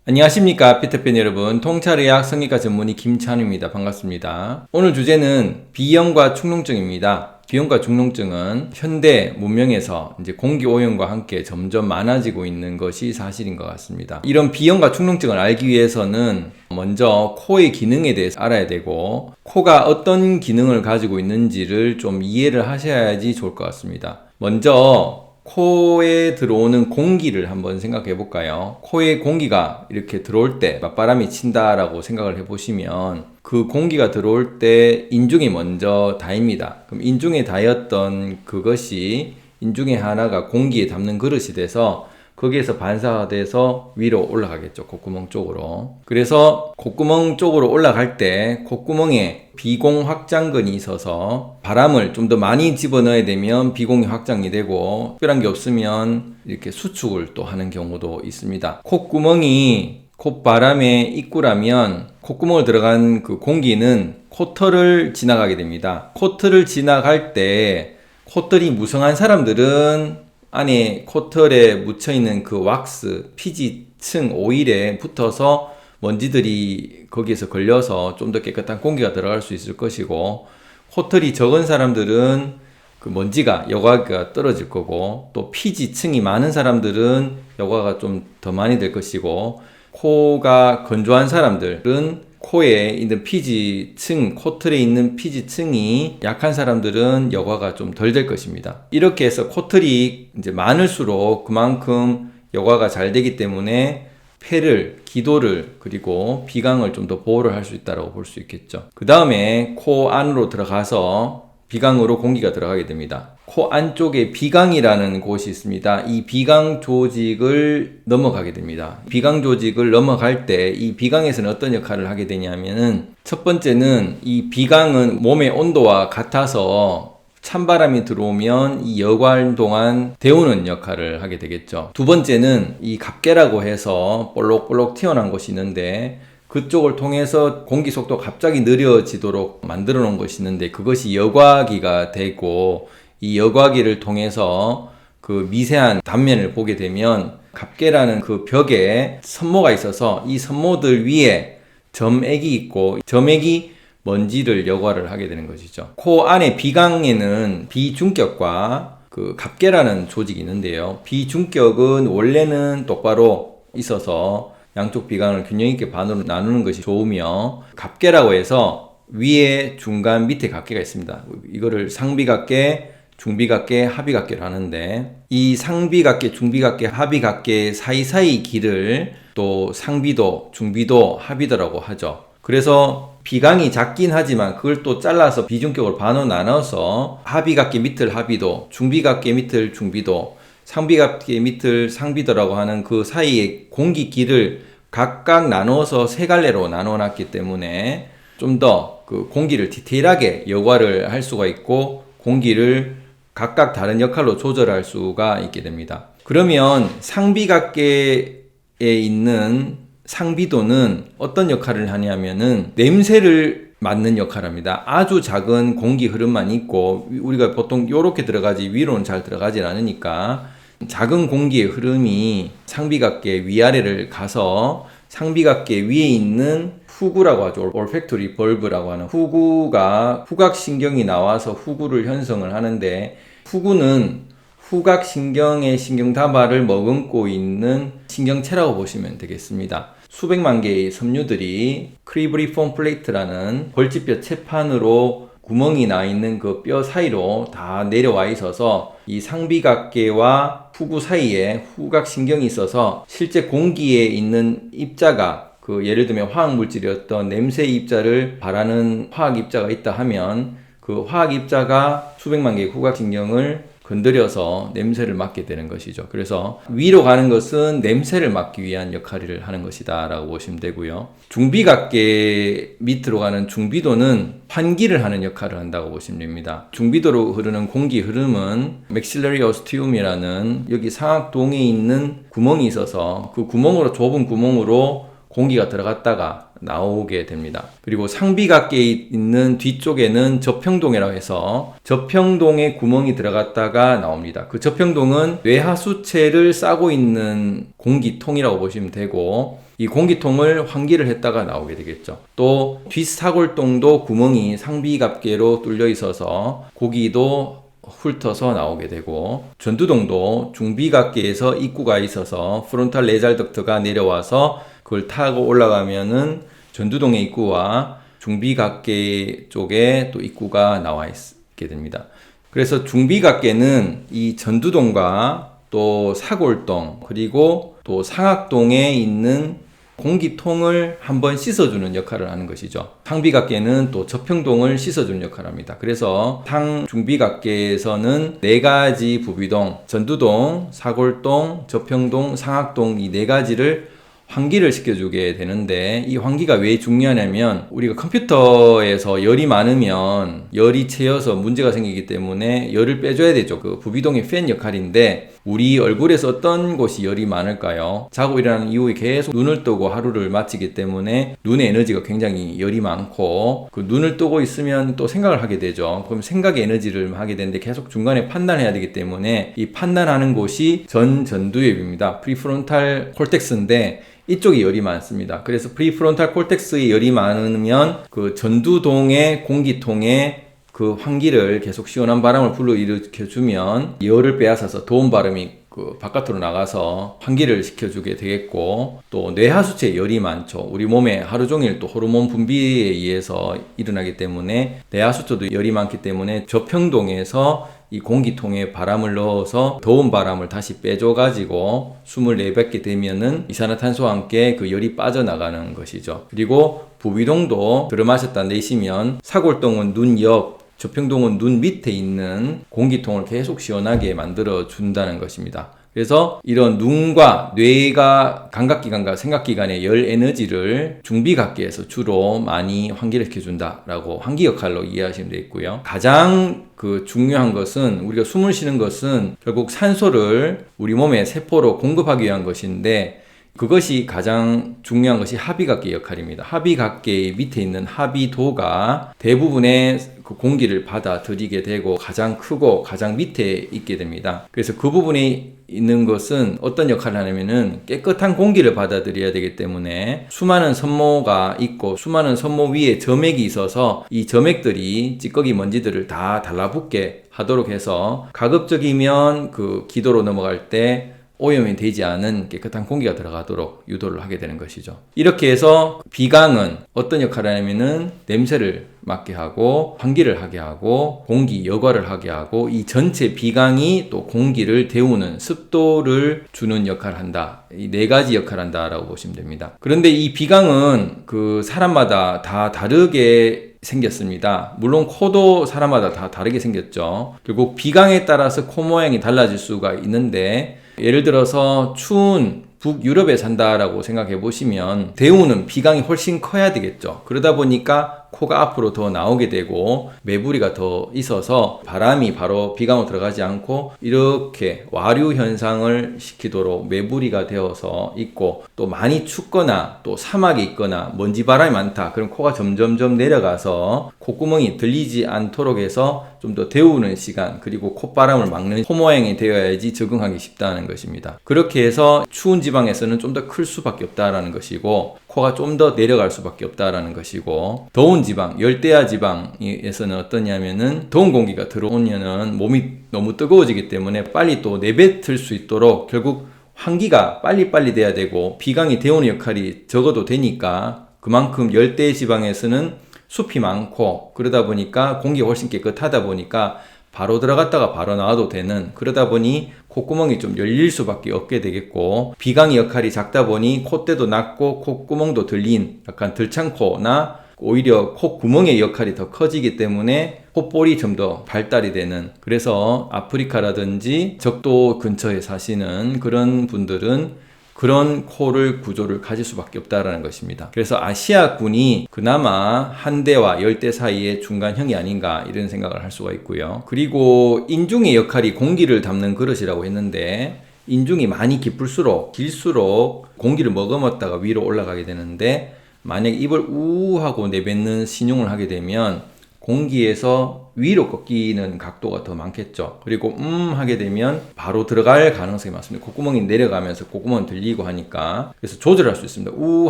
안녕하십니까 피터팬 여러분, 통찰의학 성형외과 전문의 김찬우입니다. 반갑습니다. 오늘 주제는 비염과 축농증입니다. 비염과 축농증은 현대 문명에서 이제 공기 오염과 함께 점점 많아지고 있는 것이 사실인 것 같습니다. 이런 비염과 축농증을 알기 위해서는 먼저 코의 기능에 대해서 알아야 되고, 코가 어떤 기능을 가지고 있는지를 좀 이해를 하셔야지 좋을 것 같습니다. 먼저 코에 들어오는 공기를 한번 생각해 볼까요? 코에 공기가 이렇게 들어올 때 맞바람이 친다라고 생각을 해 보시면, 그 공기가 들어올 때 인중이 먼저 닿습니다. 그럼 인중에 닿았던 그것이 인중의 하나가 공기에 담는 그릇이 돼서 거기에서 반사돼서 위로 올라가겠죠. 콧구멍 쪽으로. 그래서 콧구멍 쪽으로 올라갈 때 콧구멍에 비공 확장근이 있어서 바람을 좀 더 많이 집어넣어야 되면 비공이 확장이 되고, 특별한 게 없으면 이렇게 수축을 또 하는 경우도 있습니다. 콧구멍이 콧바람의 입구라면 콧구멍을 들어간 그 공기는 코털을 지나가게 됩니다. 코털을 지나갈 때 코털이 무성한 사람들은 안에 코털에 묻혀있는 그 왁스, 피지층 오일에 붙어서 먼지들이 거기에서 걸려서 좀 더 깨끗한 공기가 들어갈 수 있을 것이고, 코털이 적은 사람들은 그 먼지가, 여과가 떨어질 거고, 또 피지층이 많은 사람들은 여과가 좀 더 많이 될 것이고, 코가 건조한 사람들은 코에 있는 피지층, 코털에 있는 피지층이 약한 사람들은 여과가 좀 덜 될 것입니다. 이렇게 해서 코털이 이제 많을수록 그만큼 여과가 잘 되기 때문에 폐를, 기도를, 그리고 비강을 좀 더 보호를 할 수 있다고 볼 수 있겠죠. 그 다음에 코 안으로 들어가서 비강으로 공기가 들어가게 됩니다. 코 안쪽에 비강이라는 곳이 있습니다. 이 비강 조직을 넘어가게 됩니다. 비강 조직을 넘어갈 때 이 비강에서는 어떤 역할을 하게 되냐면은, 첫 번째는 이 비강은 몸의 온도와 같아서 찬바람이 들어오면 이 여관 동안 데우는 역할을 하게 되겠죠. 두 번째는 이 갑계라고 해서 볼록볼록 튀어나온 곳이 있는데, 그쪽을 통해서 공기 속도가 갑자기 느려지도록 만들어 놓은 것이 있는데, 그것이 여과기가 되고, 이 여과기를 통해서 그 미세한 단면을 보게 되면 갑계라는 그 벽에 선모가 있어서 이 선모들 위에 점액이 있고, 점액이 먼지를 여과를 하게 되는 것이죠. 코 안에 비강에는 비중격과 그 갑계라는 조직이 있는데요. 비중격은 원래는 똑바로 있어서 양쪽 비강을 균형 있게 반으로 나누는 것이 좋으며, 갑계라고 해서 위에, 중간, 밑에 갑계가 있습니다. 이거를 상비갑계, 중비갑계, 하비갑계를 하는데, 이 상비갑계, 중비갑계, 하비갑계 사이사이 길을 또 상비도, 중비도, 하비도라고 하죠. 그래서 비강이 작긴 하지만 그걸 또 잘라서 비중격으로 반으로 나눠서 하비갑계 밑을 하비도, 중비갑계 밑을 중비도, 상비갑계 밑을 상비도라고 하는 그 사이의 공기길을 각각 나눠서 세 갈래로 나눠 놨기 때문에 좀 더 그 공기를 디테일하게 여과를 할 수가 있고, 공기를 각각 다른 역할로 조절할 수가 있게 됩니다. 그러면 상비각계에 있는 상비도는 어떤 역할을 하냐면은 냄새를 맡는 역할을 합니다. 아주 작은 공기 흐름만 있고, 우리가 보통 이렇게 들어가지 위로는 잘 들어가질 않으니까 작은 공기의 흐름이 상비각계 위아래를 가서 상비각계 위에 있는 후구라고 하죠. 올팩토리 벌브라고 하는 후구가, 후각신경이 나와서 후구를 형성을 하는데, 후구는 후각신경의 신경다발을 머금고 있는 신경체라고 보시면 되겠습니다. 수백만 개의 섬유들이 크리브리폼 플레이트라는 벌집뼈 채판으로 구멍이 나 있는 그 뼈 사이로 다 내려와 있어서, 이 상비각계와 후구 사이에 후각신경이 있어서 실제 공기에 있는 입자가, 그 예를 들면 화학물질이었던 냄새 입자를 발하는 화학 입자가 있다 하면, 그 화학 입자가 수백만 개의 후각신경을 건드려서 냄새를 맡게 되는 것이죠. 그래서 위로 가는 것은 냄새를 맡기 위한 역할을 하는 것이다 라고 보시면 되고요. 중비각계 밑으로 가는 중비도는 환기를 하는 역할을 한다고 보시면 됩니다. 중비도로 흐르는 공기 흐름은 맥실러리 오스티움이라는 여기 상악동에 있는 구멍이 있어서, 그 구멍으로, 좁은 구멍으로 공기가 들어갔다가 나오게 됩니다. 그리고 상비각계에 있는 뒤쪽에는 저평동이라고 해서 저평동에 구멍이 들어갔다가 나옵니다. 그 저평동은 뇌하수체를 싸고 있는 공기통이라고 보시면 되고, 이 공기통을 환기를 했다가 나오게 되겠죠. 또 뒷사골동도 구멍이 상비갑계로 뚫려 있어서 고기도 훑어서 나오게 되고, 전두동도 중비각계에서 입구가 있어서 프론탈 내잘 덕트가 내려와서 그걸 타고 올라가면은 전두동의 입구와 중비각계 쪽에 또 입구가 나와 있게 됩니다. 그래서 중비각계는 이 전두동과 또 사골동 그리고 또 상악동에 있는 공기통을 한번 씻어주는 역할을 하는 것이죠. 상비각계는 또 저평동을 씻어주는 역할을 합니다. 그래서 상중비각계에서는 4가지 부비동, 전두동, 사골동, 저평동, 상악동 이 4가지를 환기를 시켜주게 되는데, 이 환기가 왜 중요하냐면 우리가 컴퓨터에서 열이 많으면 열이 채여서 문제가 생기기 때문에 열을 빼줘야 되죠. 그 부비동의 팬 역할인데, 우리 얼굴에서 어떤 곳이 열이 많을까요? 자고 일어나는 이후에 계속 눈을 뜨고 하루를 마치기 때문에 눈의 에너지가 굉장히 열이 많고, 그 눈을 뜨고 있으면 또 생각을 하게 되죠. 그럼 생각의 에너지를 하게 되는데 계속 중간에 판단해야 되기 때문에 이 판단하는 곳이 전두엽입니다. 프리프론탈 콜텍스인데 이쪽이 열이 많습니다. 그래서 프리프론탈 콜텍스의 열이 많으면 그 전두동의 공기통에 그 환기를 계속 시원한 바람을 불러일으켜주면 열을 빼앗아서 더운 바람이 그 바깥으로 나가서 환기를 시켜주게 되겠고, 또 뇌하수체에 열이 많죠. 우리 몸에 하루 종일 또 호르몬 분비에 의해서 일어나기 때문에 뇌하수체도 열이 많기 때문에 저평동에서 이 공기통에 바람을 넣어서 더운 바람을 다시 빼줘가지고 숨을 내뱉게 되면은 이산화탄소와 함께 그 열이 빠져나가는 것이죠. 그리고 부비동도 들어마셨다 내쉬면 사골동은 눈 옆, 저평동은 눈 밑에 있는 공기통을 계속 시원하게 만들어 준다는 것입니다. 그래서 이런 눈과 뇌가 감각기관과 생각기관의 열 에너지를 중비각계에서 주로 많이 환기를 시켜준다라고 환기 역할로 이해하시면 되겠고요. 가장 중요한 것은, 우리가 숨을 쉬는 것은 결국 산소를 우리 몸의 세포로 공급하기 위한 것인데, 그것이 가장 중요한 것이 하비각계 역할입니다. 하비각계 밑에 있는 하비도가 대부분의 그 공기를 받아들이게 되고 가장 크고 가장 밑에 있게 됩니다. 그래서 그 부분에 있는 것은 어떤 역할을 하냐면은 깨끗한 공기를 받아들여야 되기 때문에 수많은 섬모가 있고 수많은 섬모 위에 점액이 있어서 이 점액들이 찌꺼기 먼지들을 다 달라붙게 하도록 해서 가급적이면 그 기도로 넘어갈 때 오염이 되지 않은 깨끗한 공기가 들어가도록 유도를 하게 되는 것이죠. 이렇게 해서 비강은 어떤 역할을 하냐면은 냄새를 맡게 하고 환기를 하게 하고 공기 여과를 하게 하고, 이 전체 비강이 또 공기를 데우는 습도를 주는 역할을 한다. 이 4가지 역할을 한다라고 보시면 됩니다. 그런데 이 비강은 그 사람마다 다 다르게 생겼습니다. 물론 코도 사람마다 다 다르게 생겼죠. 결국 비강에 따라서 코 모양이 달라질 수가 있는데, 예를 들어서 추운 북유럽에 산다라고 생각해 보시면 데우는 비강이 훨씬 커야 되겠죠. 그러다 보니까 코가 앞으로 더 나오게 되고 매부리가 더 있어서 바람이 바로 비강으로 들어가지 않고 이렇게 와류 현상을 시키도록 매부리가 되어서 있고, 또 많이 춥거나 또 사막에 있거나 먼지 바람이 많다, 그럼 코가 점점점 내려가서 콧구멍이 들리지 않도록 해서 좀 더 데우는 시간, 그리고 콧바람을 막는 코 모양이 되어야지 적응하기 쉽다는 것입니다. 그렇게 해서 추운 지방에서는 좀 더 클 수밖에 없다라는 것이고, 코가 좀 더 내려갈 수밖에 없다라는 것이고, 더운 지방, 열대야 지방에서는 어떠냐면은 더운 공기가 들어오면은 몸이 너무 뜨거워지기 때문에 빨리 또 내뱉을 수 있도록 결국 환기가 빨리빨리 돼야 되고 비강이 데우는 역할이 적어도 되니까, 그만큼 열대 지방에서는 숲이 많고 그러다 보니까 공기가 훨씬 깨끗하다 보니까 바로 들어갔다가 바로 나와도 되는, 그러다 보니 콧구멍이 좀 열릴 수밖에 없게 되겠고, 비강의 역할이 작다 보니 콧대도 낮고 콧구멍도 들린 약간 들창코나 오히려 콧구멍의 역할이 더 커지기 때문에 콧볼이 좀 더 발달이 되는, 그래서 아프리카라든지 적도 근처에 사시는 그런 분들은 그런 코를 구조를 가질 수밖에 없다라는 것입니다. 그래서 아시아군이 그나마 한대와 열대 사이의 중간형이 아닌가 이런 생각을 할 수가 있고요. 그리고 인중의 역할이 공기를 담는 그릇이라고 했는데, 인중이 많이 깊을수록 길수록 공기를 머금었다가 위로 올라가게 되는데, 만약 입을 우 하고 내뱉는 신용을 하게 되면 공기에서 위로 꺾이는 각도가 더 많겠죠. 그리고 하게 되면 바로 들어갈 가능성이 많습니다. 콧구멍이 내려가면서 콧구멍 들리고 하니까. 그래서 조절할 수 있습니다. 우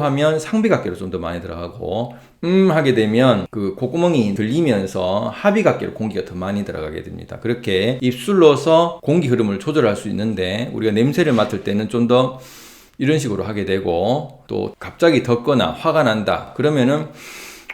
하면 상비각계로 좀 더 많이 들어가고 하게 되면 그 콧구멍이 들리면서 하비각계로 공기가 더 많이 들어가게 됩니다. 그렇게 입술로서 공기 흐름을 조절할 수 있는데 우리가 냄새를 맡을 때는 좀 더 이런 식으로 하게 되고, 또 갑자기 덥거나 화가 난다 그러면은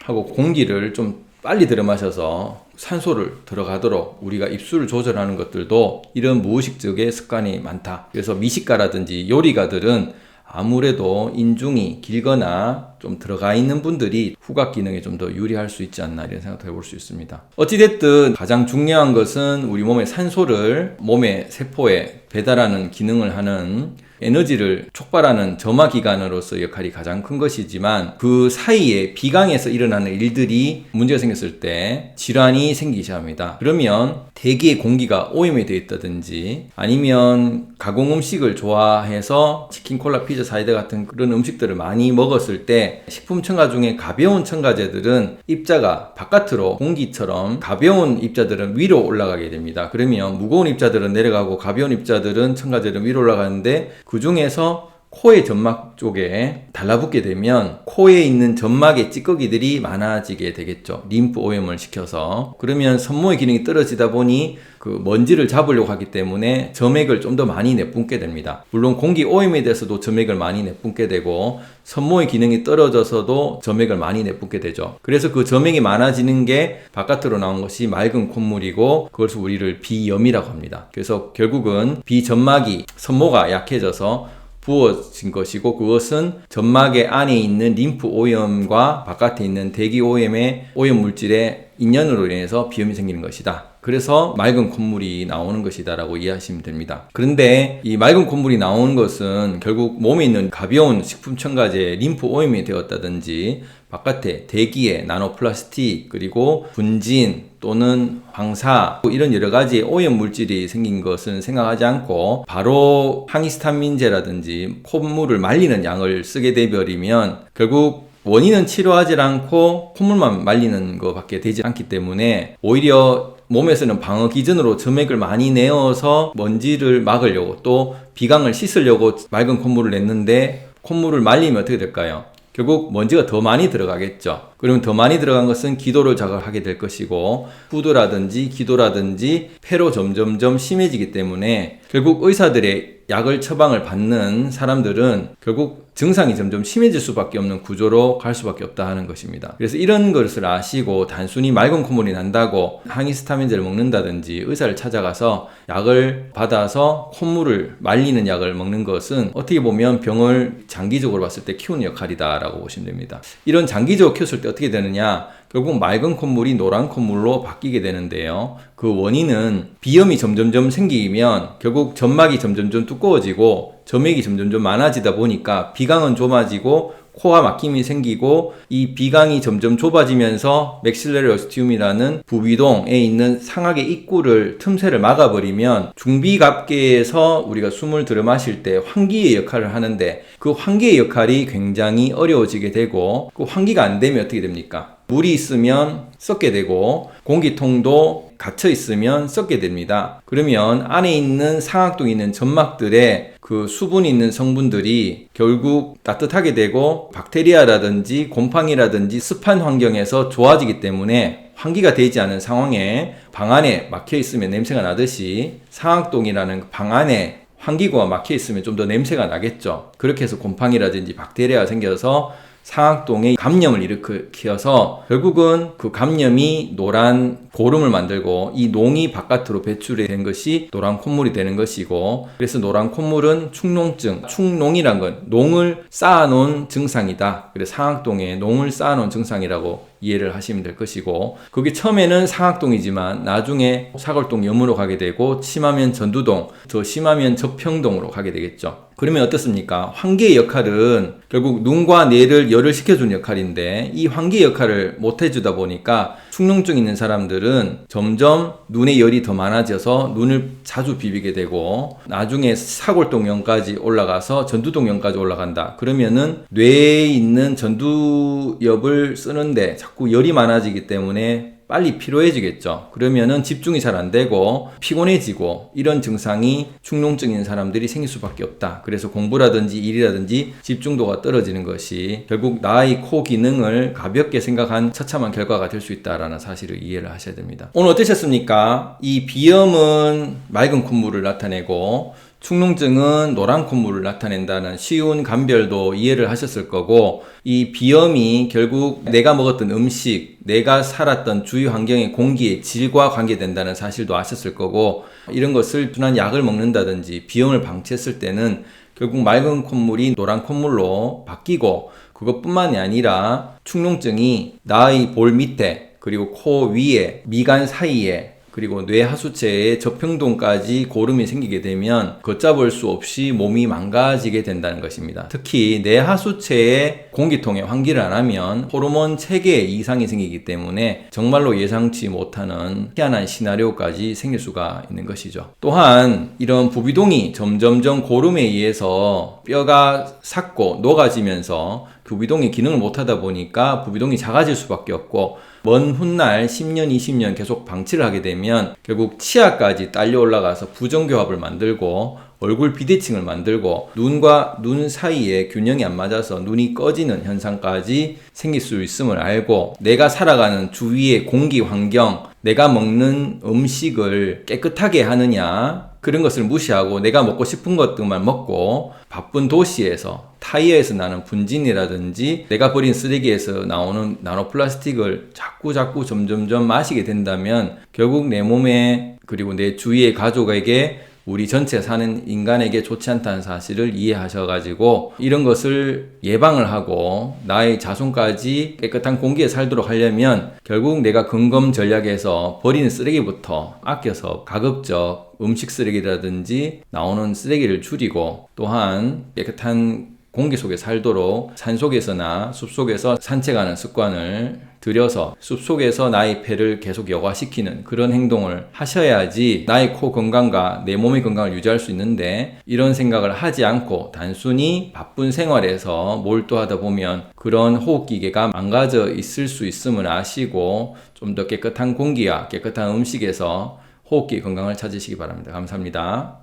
하고 공기를 좀 빨리 들어 마셔서 산소를 들어가도록 우리가 입술을 조절하는 것들도 이런 무의식적의 습관이 많다. 그래서 미식가라든지 요리가들은 아무래도 인중이 길거나 좀 들어가 있는 분들이 후각 기능에 좀 더 유리할 수 있지 않나, 이런 생각도 해볼 수 있습니다. 어찌됐든 가장 중요한 것은 우리 몸의 산소를 몸의 세포에 배달하는 기능을 하는, 에너지를 촉발하는 점화기관으로서 역할이 가장 큰 것이지만, 그 사이에 비강에서 일어나는 일들이 문제가 생겼을 때 질환이 생기기 시작합니다. 그러면 대기의 공기가 오염이 되어 있다든지, 아니면 가공 음식을 좋아해서 치킨, 콜라, 피자, 사이다 같은 그런 음식들을 많이 먹었을 때 식품 첨가 중에 가벼운 첨가제들은 입자가 바깥으로 공기처럼, 가벼운 입자들은 위로 올라가게 됩니다. 그러면 무거운 입자들은 내려가고 가벼운 입자들은, 첨가제들은 위로 올라가는데, 그 중에서 코의 점막 쪽에 달라붙게 되면 코에 있는 점막의 찌꺼기들이 많아지게 되겠죠. 림프 오염을 시켜서. 그러면 섬모의 기능이 떨어지다 보니 그 먼지를 잡으려고 하기 때문에 점액을 좀 더 많이 내뿜게 됩니다. 물론 공기 오염에 대해서도 점액을 많이 내뿜게 되고, 섬모의 기능이 떨어져서도 점액을 많이 내뿜게 되죠. 그래서 그 점액이 많아지는 게 바깥으로 나온 것이 맑은 콧물이고, 그것을 우리를 비염이라고 합니다. 그래서 결국은 비점막이, 섬모가 약해져서 부어진 것이고, 그것은 점막의 안에 있는 림프 오염과 바깥에 있는 대기 오염의 오염 물질의 인연으로 인해서 비염이 생기는 것이다. 그래서 맑은 콧물이 나오는 것이다 라고 이해하시면 됩니다. 그런데 이 맑은 콧물이 나오는 것은 결국 몸에 있는 가벼운 식품 첨가제, 림프 오염이 되었다든지, 바깥에 대기에 나노플라스틱, 그리고 분진 또는 황사, 이런 여러 가지 오염 물질이 생긴 것은 생각하지 않고 바로 항히스타민제라든지 콧물을 말리는 약을 쓰게 되버리면 결국 원인은 치료하지 않고 콧물만 말리는 것밖에 되지 않기 때문에, 오히려 몸에서는 방어 기전으로 점액을 많이 내어서 먼지를 막으려고, 또 비강을 씻으려고 맑은 콧물을 냈는데, 콧물을 말리면 어떻게 될까요? 결국 먼지가 더 많이 들어가겠죠. 그러면 더 많이 들어간 것은 기도를 자극하게 될 것이고, 후두라든지 기도라든지 폐로 점점점 심해지기 때문에 결국 의사들의 약을 처방을 받는 사람들은 결국 증상이 점점 심해질 수밖에 없는 구조로 갈 수밖에 없다 하는 것입니다. 그래서 이런 것을 아시고 단순히 맑은 콧물이 난다고 항히스타민제를 먹는다든지 의사를 찾아가서 약을 받아서 콧물을 말리는 약을 먹는 것은 어떻게 보면 병을 장기적으로 봤을 때 키우는 역할이다 라고 보시면 됩니다. 이런 장기적으로 키웠을 때 어떻게 되느냐, 결국 맑은 콧물이 노란 콧물로 바뀌게 되는데요. 그 원인은 비염이 점점점 생기면 결국 점막이 점점점 두꺼워지고 점액이 점점점 많아지다 보니까 비강은 좁아지고 코와 막힘이 생기고, 이 비강이 점점 좁아지면서 맥실러리 오스티움이라는 부비동에 있는 상악의 입구를, 틈새를 막아버리면 중비갑계에서 우리가 숨을 들여 마실 때 환기의 역할을 하는데, 그 환기의 역할이 굉장히 어려워지게 되고, 그 환기가 안 되면 어떻게 됩니까? 물이 있으면 썩게 되고 공기통도 갇혀 있으면 썩게 됩니다. 그러면 안에 있는 상악동에 있는 점막들의 그 수분이 있는 성분들이 결국 따뜻하게 되고 박테리아라든지 곰팡이라든지 습한 환경에서 좋아지기 때문에, 환기가 되지 않은 상황에 방 안에 막혀 있으면 냄새가 나듯이 상악동이라는 방 안에 환기구가 막혀 있으면 좀 더 냄새가 나겠죠. 그렇게 해서 곰팡이라든지 박테리아가 생겨서 상악동에 감염을 일으켜서 결국은 그 감염이 노란 고름을 만들고, 이 농이 바깥으로 배출이 된 것이 노란 콧물이 되는 것이고, 그래서 노란 콧물은 축농증, 축농이란 건 농을 쌓아놓은 증상이다. 그래서 상악동에 농을 쌓아놓은 증상이라고 이해를 하시면 될 것이고, 그게 처음에는 상악동이지만 나중에 사골동 염으로 가게 되고, 심하면 전두동, 더 심하면 저평동으로 가게 되겠죠. 그러면 어떻습니까? 환기의 역할은 결국 눈과 뇌를 열을 식혀주는 역할인데, 이 환기의 역할을 못 해주다 보니까 축농증 있는 사람들은 점점 눈의 열이 더 많아져서 눈을 자주 비비게 되고, 나중에 사골동염까지 올라가서 전두동염까지 올라간다. 그러면은 뇌에 있는 전두엽을 쓰는데 자꾸 열이 많아지기 때문에 빨리 피로해지겠죠. 그러면은 집중이 잘 안 되고 피곤해지고 이런 증상이 축농증인 사람들이 생길 수밖에 없다. 그래서 공부라든지 일이라든지 집중도가 떨어지는 것이 결국 나의 코 기능을 가볍게 생각한 처참한 결과가 될 수 있다라는 사실을 이해를 하셔야 됩니다. 오늘 어떠셨습니까? 이 비염은 맑은 콧물을 나타내고 축농증은 노란 콧물을 나타낸다는 쉬운 감별도 이해를 하셨을 거고, 이 비염이 결국 내가 먹었던 음식, 내가 살았던 주위 환경의 공기의 질과 관계된다는 사실도 아셨을 거고, 이런 것을 둔한 약을 먹는다든지 비염을 방치했을 때는 결국 맑은 콧물이 노란 콧물로 바뀌고, 그것뿐만이 아니라 축농증이 나의 볼 밑에 그리고 코 위에 미간 사이에 그리고 뇌 하수체에 저평동까지 고름이 생기게 되면 걷잡을 수 없이 몸이 망가지게 된다는 것입니다. 특히 뇌 하수체에 공기통에 환기를 안 하면 호르몬 체계에 이상이 생기기 때문에 정말로 예상치 못하는 희한한 시나리오까지 생길 수가 있는 것이죠. 또한 이런 부비동이 점점점 고름에 의해서 뼈가 삭고 녹아지면서 부비동이 기능을 못하다 보니까 부비동이 작아질 수밖에 없고, 먼 훗날 10년, 20년 계속 방치를 하게 되면 결국 치아까지 딸려 올라가서 부정교합을 만들고 얼굴 비대칭을 만들고 눈과 눈 사이에 균형이 안 맞아서 눈이 꺼지는 현상까지 생길 수 있음을 알고, 내가 살아가는 주위의 공기 환경, 내가 먹는 음식을 깨끗하게 하느냐, 그런 것을 무시하고 내가 먹고 싶은 것들만 먹고 바쁜 도시에서 타이어에서 나는 분진이라든지 내가 버린 쓰레기에서 나오는 나노플라스틱을 자꾸 점점점 마시게 된다면 결국 내 몸에 그리고 내 주위의 가족에게 우리 전체 사는 인간에게 좋지 않다는 사실을 이해하셔가지고 이런 것을 예방을 하고 나의 자손까지 깨끗한 공기에 살도록 하려면 결국 내가 근검 전략에서 버리는 쓰레기부터 아껴서 가급적 음식 쓰레기라든지 나오는 쓰레기를 줄이고, 또한 깨끗한 공기 속에 살도록 산속에서나 숲속에서 산책하는 습관을 들여서 숲속에서 나의 폐를 계속 여과시키는 그런 행동을 하셔야지 나의 코 건강과 내 몸의 건강을 유지할 수 있는데, 이런 생각을 하지 않고 단순히 바쁜 생활에서 몰두하다 보면 그런 호흡기계가 망가져 있을 수 있음을 아시고 좀 더 깨끗한 공기와 깨끗한 음식에서 호흡기 건강을 찾으시기 바랍니다. 감사합니다.